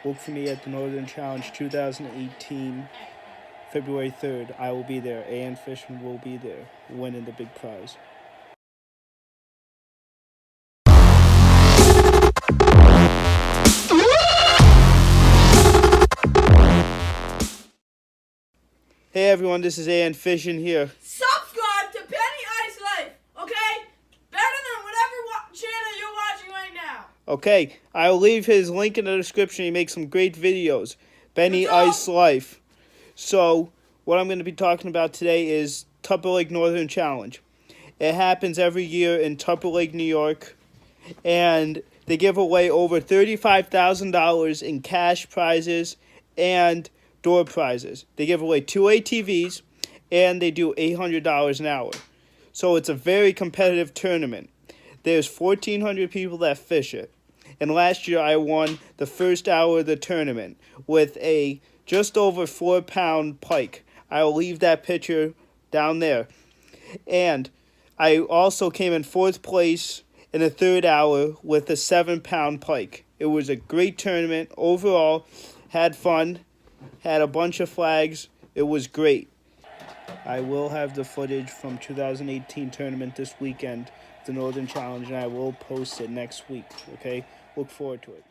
Look for me at the Northern Challenge 2018, February 3rd. I will be there. A.N. Fishing will be there, winning the big prize. Hey everyone, this is A.N. Fishing here. Subscribe to Penny Ice Life, okay? Better than whatever channel you're watching right now. Okay, I'll leave his link in the description. He makes some great videos. Benny Ice Life. So, what I'm going to be talking about today is Tupper Lake Northern Challenge. It happens every year in Tupper Lake, New York. And they give away over $35,000 in cash prizes and door prizes. They give away 2 ATVs, and they do $800 an hour. So it's a very competitive tournament. There's 1,400 people that fish it. And last year I won the first hour of the tournament with a just over 4-pound pike. I'll leave that picture down there. And I also came in 4th place in the 3rd hour with a 7-pound pike. It was a great tournament. Overall, had fun, had a bunch of flags. It was great. I will have the footage from 2018 tournament this weekend, the Northern Challenge, and I will post it next week, okay? Look forward to it.